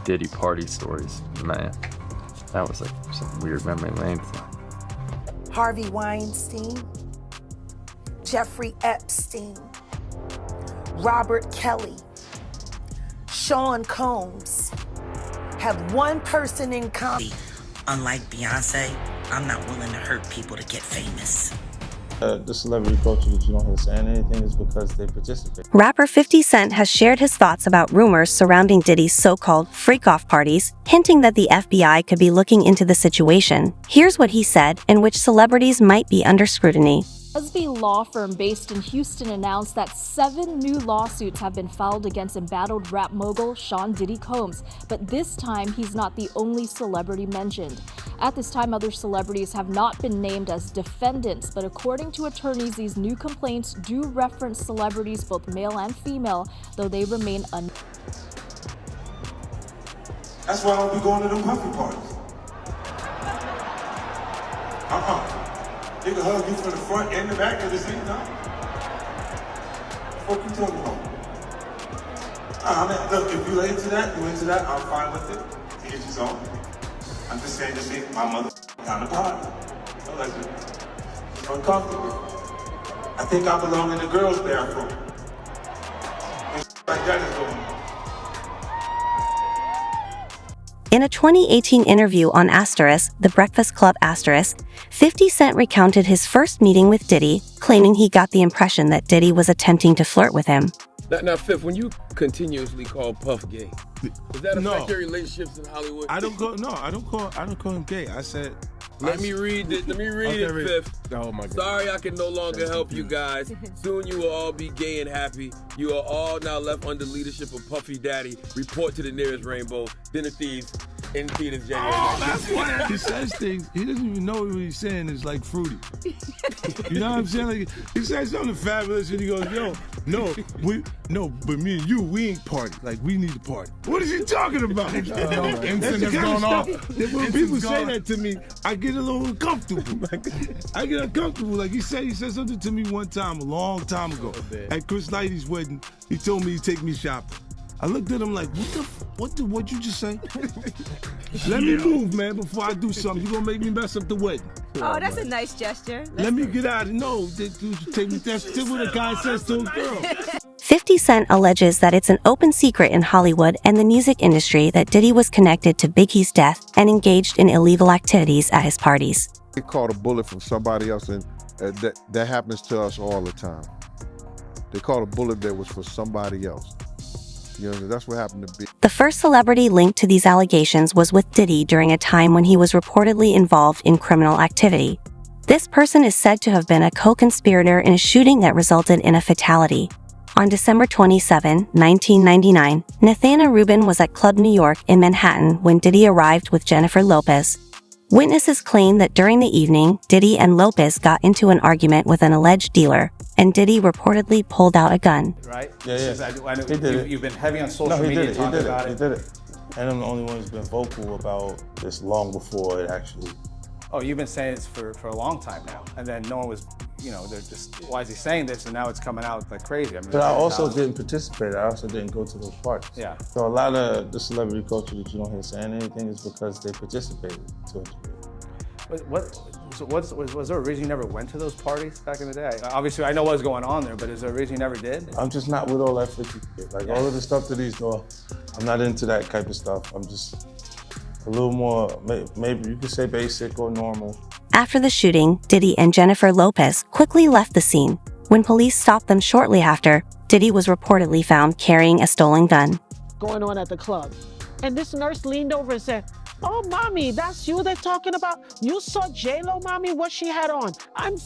Diddy party stories, man. That was like some weird memory lane thing. Harvey Weinstein, Jeffrey Epstein, Robert Kelly, Sean Combs have one person in common. Unlike Beyonce, I'm not willing to hurt people to get famous. The celebrity culture that you don't hear saying anything is because they participate. Rapper 50 Cent has shared his thoughts about rumors surrounding Diddy's so-called freak-off parties, hinting that the FBI could be looking into the situation. Here's what he said, in which celebrities might be under scrutiny. Celebs law firm based in Houston announced that 7 new lawsuits have been filed against embattled rap mogul Sean Diddy Combs, but this time he's not the only celebrity mentioned. At this time, other celebrities have not been named as defendants, but according to attorneys, these new complaints do reference celebrities, both male and female, though they remain That's why I don't be going to them puffy parties. They can hug you from the front and the back at the same time. What you talking about? Look, if you're into that, I'm fine with it. To each his own. I'm just saying this ain't my mother kind of party. So listen, it's uncomfortable. I think I belong in the girls' bathroom. And like that is going on. In a 2018 interview on The Breakfast Club 50 Cent recounted his first meeting with Diddy, claiming he got the impression that Diddy was attempting to flirt with him. Now, Fifth, when you continuously call Puff gay, does that affect your relationships in Hollywood? I don't call him gay. I said, Let me read it, Fifth. Oh my God. Sorry I can no longer help you guys. Soon you will all be gay and happy. You are all now left under leadership of Puffy Daddy. Report to the nearest rainbow. Dinner Thieves in theaters January 19th. That's why he says things. He doesn't even know what he's saying is like fruity. You know what I'm saying? Like, he says something fabulous and he goes, but me and you, we ain't party. Like, we need to party. What is he talking about? That's the kind of stuff that when people say that to me, I get a little uncomfortable. I get uncomfortable. Like he said something to me one time, a long time ago, at Chris Lighty's wedding. He told me he'd take me shopping. I looked at him like, what'd you just say? Let me move, man, before I do something. You gonna make me mess up the wedding. Oh, that's a nice gesture. Let me get out of take me. That's what a guy says to a girl. 50 Cent alleges that it's an open secret in Hollywood and the music industry that Diddy was connected to Biggie's death and engaged in illegal activities at his parties. They caught a bullet from somebody else, and that happens to us all the time. They caught a bullet that was for somebody else. You know, that's what happened to Biggie. The first celebrity linked to these allegations was with Diddy during a time when he was reportedly involved in criminal activity. This person is said to have been a co-conspirator in a shooting that resulted in a fatality. On December 27, 1999, Nathana Rubin was at Club New York in Manhattan when Diddy arrived with Jennifer Lopez. Witnesses claim that during the evening, Diddy and Lopez got into an argument with an alleged dealer, and Diddy reportedly pulled out a gun. Right? Yeah. I know He did it. You've been heavy on social media talking about it. He did it. And I'm the only one who's been vocal about this long before it actually. Oh, you've been saying this for a long time now, and then no one was, they're just, why is he saying this? And now it's coming out like crazy. I mean, But I also didn't participate. I also didn't go to those parties. Yeah. So a lot of the celebrity culture that you don't hear saying anything is because they participated to a degree. Was there a reason you never went to those parties back in the day? Obviously, I know what was going on there, but is there a reason you never did? I'm just not with all that freaky shit. Like all of the stuff that he's doing, I'm not into that type of stuff. I'm just a little more, maybe you could say basic or normal. After the shooting, Diddy and Jennifer Lopez quickly left the scene. When police stopped them shortly after, Diddy was reportedly found carrying a stolen gun. Going on at the club. And this nurse leaned over and said, "Oh, mommy, that's you they're talking about? You saw J-Lo, mommy, what she had on? I'm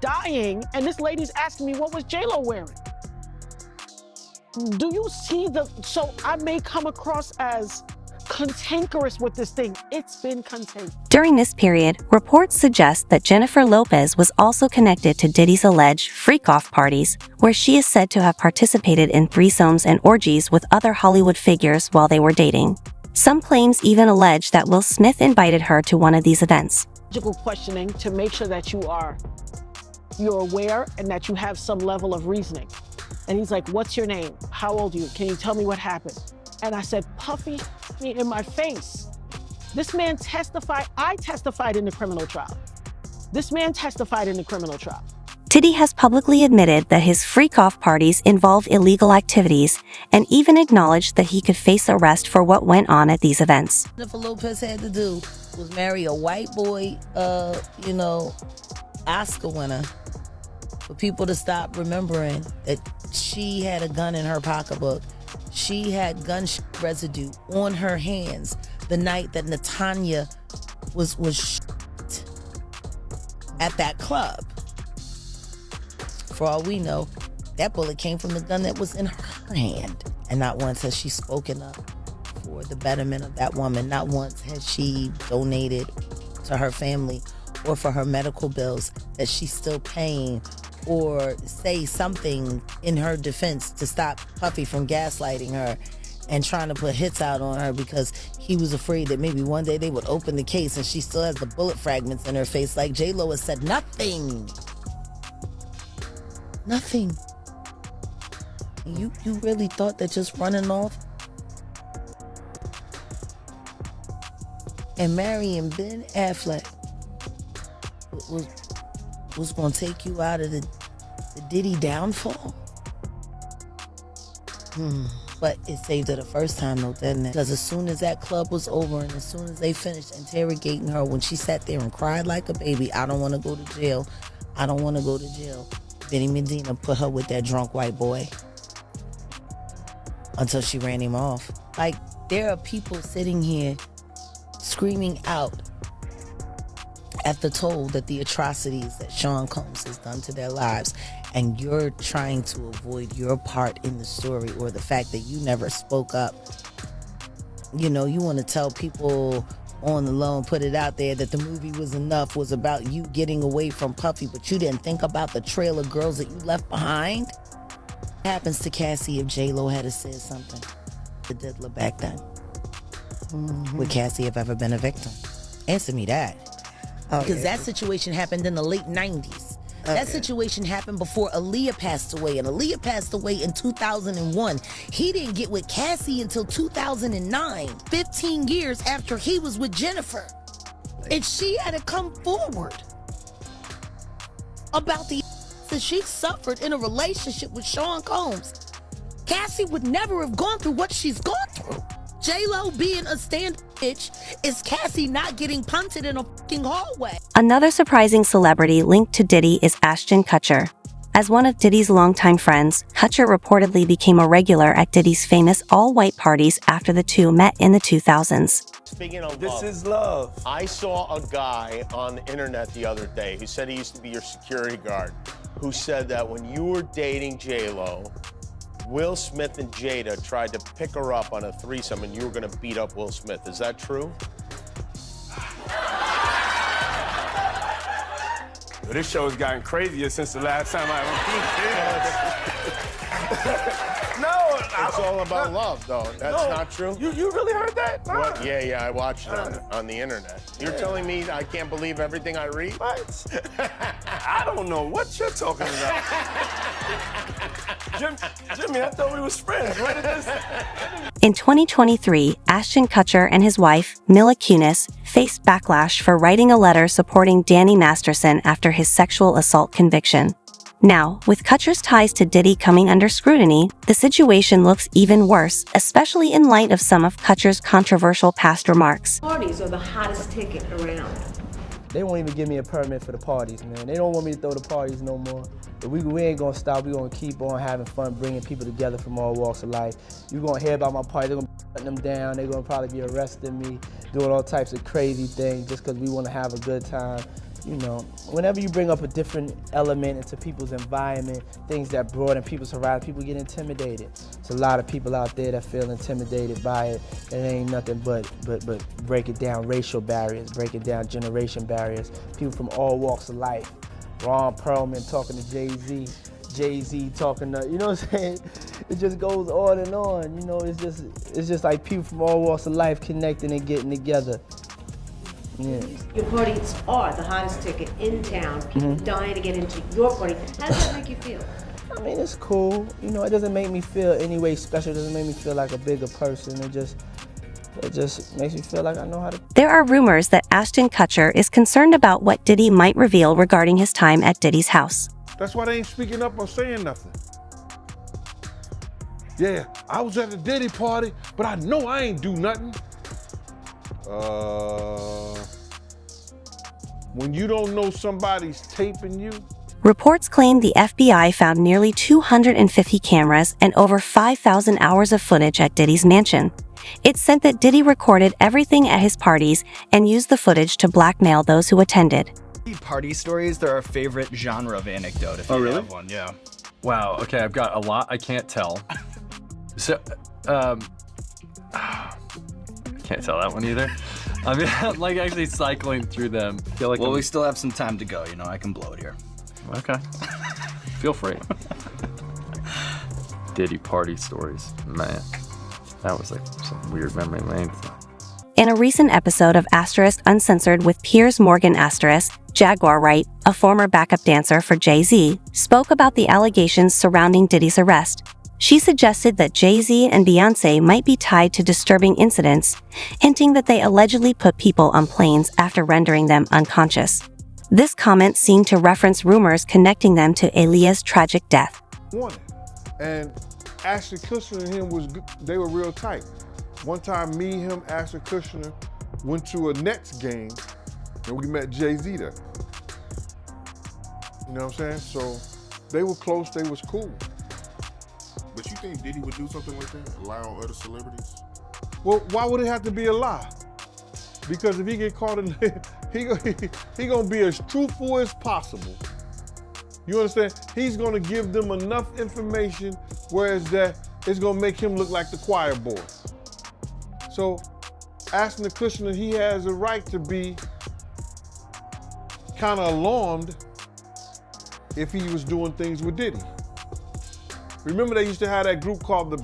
dying, and this lady's asking me what was J-Lo wearing?" Do you see so I may come across as cantankerous with this thing. It's been contained. During this period, reports suggest that Jennifer Lopez was also connected to Diddy's alleged freak-off parties, where she is said to have participated in threesomes and orgies with other Hollywood figures while they were dating. Some claims even allege that Will Smith invited her to one of these events. Logical questioning to make sure that you're aware and that you have some level of reasoning. And he's like, "What's your name? How old are you? Can you tell me what happened?" And I said, Puffy me in my face. This man testified. I testified in the criminal trial. This man testified in the criminal trial. Diddy has publicly admitted that his freak-off parties involve illegal activities and even acknowledged that he could face arrest for what went on at these events. Jennifer Lopez had to do was marry a white boy, Oscar winner, for people to stop remembering that she had a gun in her pocketbook. She had gun residue on her hands the night that Natanya was at that club. For all we know, that bullet came from the gun that was in her hand. And not once has she spoken up for the betterment of that woman. Not once has she donated to her family or for her medical bills that she's still paying, or say something in her defense to stop Puffy from gaslighting her and trying to put hits out on her because he was afraid that maybe one day they would open the case and she still has the bullet fragments in her face. Like J-Lo has said nothing. Nothing. You really thought that just running off and marrying Ben Affleck was going to take you out of the Diddy downfall? But it saved her the first time, though, didn't it? Because as soon as that club was over and as soon as they finished interrogating her, when she sat there and cried like a baby, I don't want to go to jail. I don't want to go to jail. Benny Medina put her with that drunk white boy until she ran him off. Like, there are people sitting here screaming out at the toll that the atrocities that Sean Combs has done to their lives, and you're trying to avoid your part in the story or the fact that you never spoke up. You know, you want to tell people on the low and put it out there that the movie was enough, was about you getting away from Puffy, but you didn't think about the trail of girls that you left behind. What happens to Cassie if J-Lo had said something to Diddler back then? Would Cassie have ever been a victim? Answer me that. Because that situation happened in the late 90s. That situation happened before Aaliyah passed away, and Aaliyah passed away in 2001. He didn't get with Cassie until 2009, 15 years after he was with Jennifer. And she had to come forward about the that she suffered in a relationship with Sean Combs. Cassie would never have gone through what she's gone through. J-Lo being a stand bitch is Cassie not getting punted in a fucking hallway. Another surprising celebrity linked to Diddy is Ashton Kutcher. As one of Diddy's longtime friends, Kutcher reportedly became a regular at Diddy's famous all-white parties after the two met in the 2000s. Speaking of This love, is love. I saw a guy on the internet the other day who said he used to be your security guard, who said that when you were dating J-Lo, Will Smith and Jada tried to pick her up on a threesome and you were gonna beat up Will Smith. Is that true? Well, this show has gotten crazier since the last time No, it's all about love, though. That's not true. You really heard that? Nah. What? Yeah, I watched it on the internet. You're telling me I can't believe everything I read? What? I don't know what you're talking about. Jimmy, I thought we was friends. Where did this? In 2023, Ashton Kutcher and his wife, Mila Kunis, faced backlash for writing a letter supporting Danny Masterson after his sexual assault conviction. Now, with Kutcher's ties to Diddy coming under scrutiny, the situation looks even worse, especially in light of some of Kutcher's controversial past remarks. Parties are the hottest ticket around. They won't even give me a permit for the parties, man. They don't want me to throw the parties no more. But we ain't gonna stop. We gonna keep on having fun, bringing people together from all walks of life. You gonna hear about my party, they're gonna be shutting them down. They're gonna probably be arresting me, doing all types of crazy things just because we wanna have a good time. You know, whenever you bring up a different element into people's environment, things that broaden people's horizon, people get intimidated. There's a lot of people out there that feel intimidated by it. It ain't nothing but breaking down racial barriers, breaking down generation barriers. People from all walks of life. Ron Perlman talking to Jay-Z, Jay-Z talking to, you know what I'm saying? It just goes on and on. You know, it's just like people from all walks of life connecting and getting together. Yeah. Your parties are the hottest ticket in town. People dying to get into your party. How does that make you feel? I mean, it's cool. You know, it doesn't make me feel any way special. It doesn't make me feel like a bigger person. It just makes me feel like I know how to. There are rumors that Ashton Kutcher is concerned about what Diddy might reveal regarding his time at Diddy's house. That's why they ain't speaking up or saying nothing. Yeah, I was at the Diddy party, but I know I ain't do nothing. When you don't know somebody's taping you. Reports claim the FBI found nearly 250 cameras and over 5,000 hours of footage at Diddy's mansion. It's said that Diddy recorded everything at his parties and used the footage to blackmail those who attended. Party stories, they're our favorite genre of anecdote, if you have one, yeah. Wow, okay, I've got a lot I can't tell. So, I can't tell that one either. I mean, I'm like actually cycling through them. Feel like We still have some time to go, you know, I can blow it here. Okay. Feel free. Diddy party stories, man. That was like some weird memory lane. In a recent episode of Asterisk Uncensored with Piers Morgan Asterisk, Jaguar Wright, a former backup dancer for Jay-Z, spoke about the allegations surrounding Diddy's arrest. She suggested that Jay-Z and Beyoncé might be tied to disturbing incidents, hinting that they allegedly put people on planes after rendering them unconscious. This comment seemed to reference rumors connecting them to Aaliyah's tragic death. And Ashton Kutcher and him they were real tight. One time, me, him, Ashton Kutcher went to a Nets game and we met Jay-Z there. You know what I'm saying? So they were close, they was cool. But you think Diddy would do something like that? Lie on other celebrities? Well, why would it have to be a lie? Because if he get caught in, he gonna be as truthful as possible. You understand? He's gonna give them enough information, whereas that it's gonna make him look like the choir boy. So, asking the Kutcher, he has a right to be kind of alarmed if he was doing things with Diddy. Remember they used to have that group called the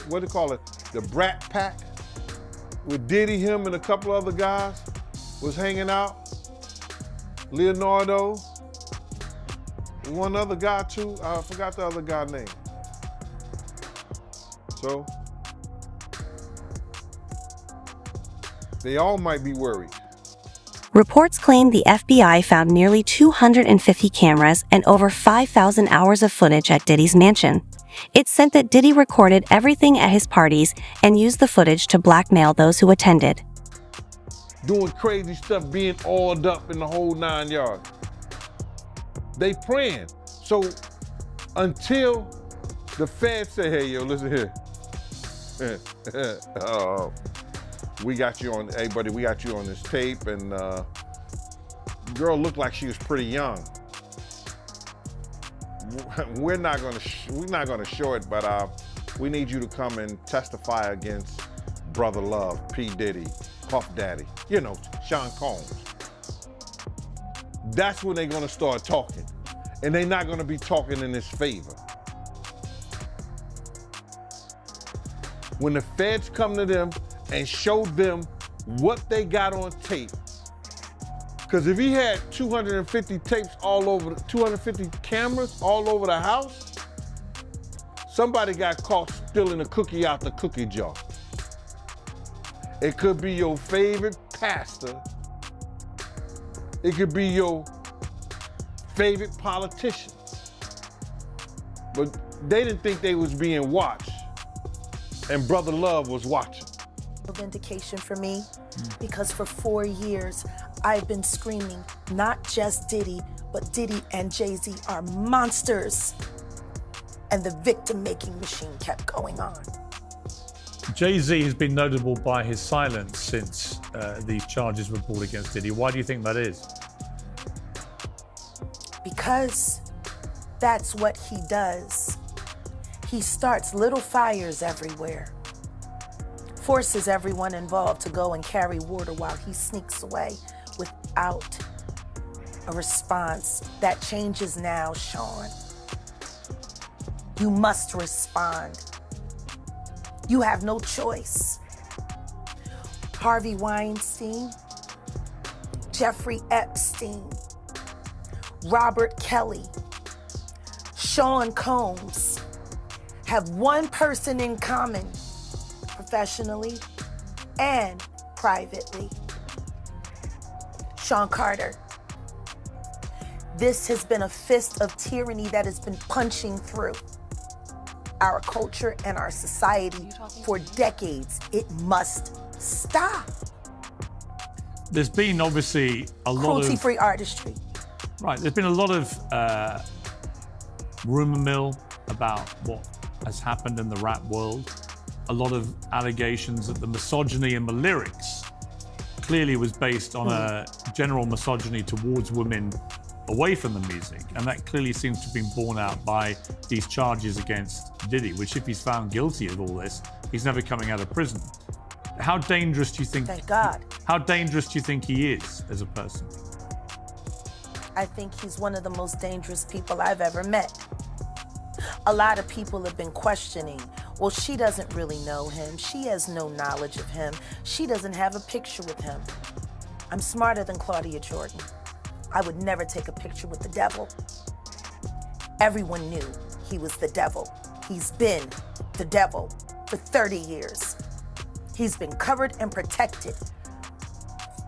what do they call it? The Brat Pack? With Diddy, him, and a couple other guys was hanging out. Leonardo, one other guy too. I forgot the other guy's name. So, they all might be worried. Reports claim the FBI found nearly 250 cameras and over 5,000 hours of footage at Diddy's mansion. It's said that Diddy recorded everything at his parties and used the footage to blackmail those who attended. Doing crazy stuff, being oiled up in the whole 9 yards. They praying. So until the feds say, hey, yo, listen here. We got you on, hey buddy, we got you on this tape, and girl looked like she was pretty young. We're not gonna show it, but we need you to come and testify against Brother Love, P. Diddy, Puff Daddy, you know, Sean Combs. That's when they're gonna start talking, and they're not gonna be talking in his favor. When the feds come to them and show them what they got on tape. Because if he had 250 tapes all over, 250 cameras all over the house, somebody got caught stealing a cookie out the cookie jar. It could be your favorite pastor. It could be your favorite politician. But they didn't think they was being watched, and Brother Love was watching. Vindication for me, because for 4 years I've been screaming not just Diddy, but Diddy and Jay-Z are monsters, and the victim-making machine kept going on. Jay-Z has been notable by his silence since these charges were brought against Diddy. Why do you think that is? Because that's what he does. He starts little fires everywhere, forces everyone involved to go and carry water while he sneaks away without a response. That changes now, Sean. You must respond. You have no choice. Harvey Weinstein, Jeffrey Epstein, Robert Kelly, Sean Combs have one person in common, professionally and privately. Sean Carter. This has been a fist of tyranny that has been punching through our culture and our society for decades. It must stop. There's been obviously a lot of Cruelty-free artistry. Right, there's been a lot of rumor mill about what has happened in the rap world. A lot of allegations that the misogyny in the lyrics clearly was based on a general misogyny towards women away from the music, and that clearly seems to have been borne out by these charges against Diddy, which if he's found guilty of all this, he's never coming out of prison. How dangerous do you think? Thank God. How dangerous do you think he is as a person? I think he's one of the most dangerous people I've ever met. A lot of people have been questioning, well, she doesn't really know him. She has no knowledge of him. She doesn't have a picture with him. I'm smarter than Claudia Jordan. I would never take a picture with the devil. Everyone knew he was the devil. He's been the devil for 30 years. He's been covered and protected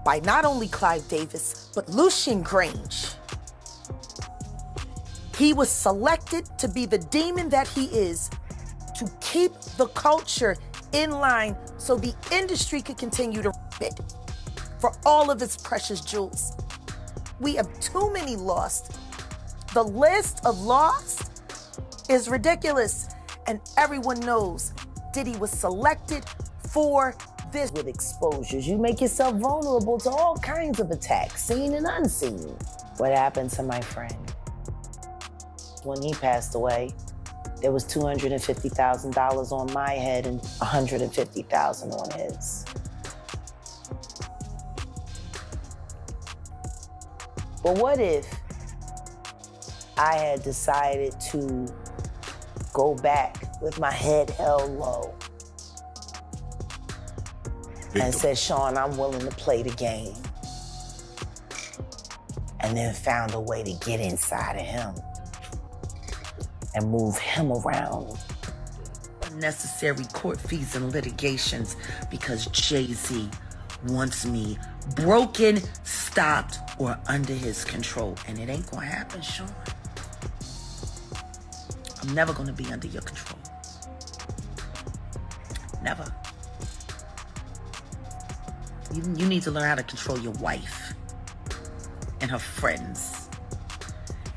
by not only Clive Davis, but Lucien Grange. He was selected to be the demon that he is, to keep the culture in line so the industry could continue to bid for all of its precious jewels. We have too many lost. The list of lost is ridiculous, and everyone knows Diddy was selected for this. With exposures, you make yourself vulnerable to all kinds of attacks, seen and unseen. What happened to my friend? When he passed away, there was $250,000 on my head and $150,000 on his. But what if I had decided to go back with my head held low and said, Sean, I'm willing to play the game, and then found a way to get inside of him and move him around? Unnecessary court fees and litigations because Jay-Z wants me broken, stopped, or under his control. And it ain't gonna happen, Sean. I'm never gonna be under your control. Never. You need to learn how to control your wife and her friends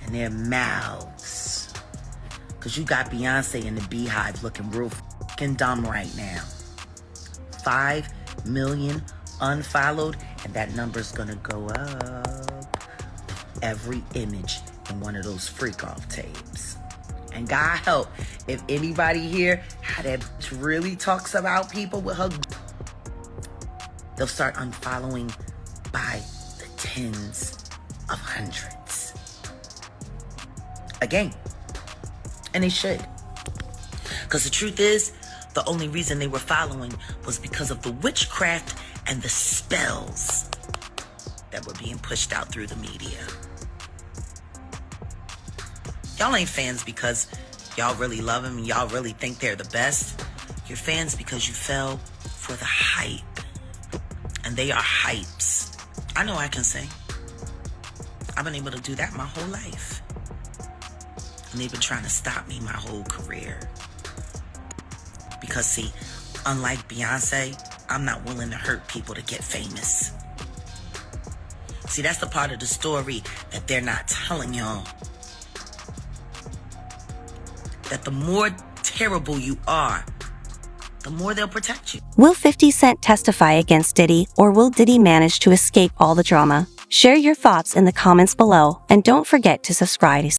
and their mouths. Because you got Beyonce in the Beehive looking real fucking dumb right now. 5 million unfollowed, and that number's gonna go up every image in one of those freak off tapes. And God help, if anybody here how that bitch really talks about people with her, they'll start unfollowing by the tens of hundreds. Again. And they should. Because the truth is, the only reason they were following was because of the witchcraft and the spells that were being pushed out through the media. Y'all ain't fans because y'all really love them and y'all really think they're the best. You're fans because you fell for the hype. And they are hypes. I know I can sing. I've been able to do that my whole life. And they've been trying to stop me my whole career. Because see, unlike Beyonce, I'm not willing to hurt people to get famous. See, that's the part of the story that they're not telling y'all. That the more terrible you are, the more they'll protect you. Will 50 Cent testify against Diddy, or will Diddy manage to escape all the drama? Share your thoughts in the comments below, and don't forget to subscribe.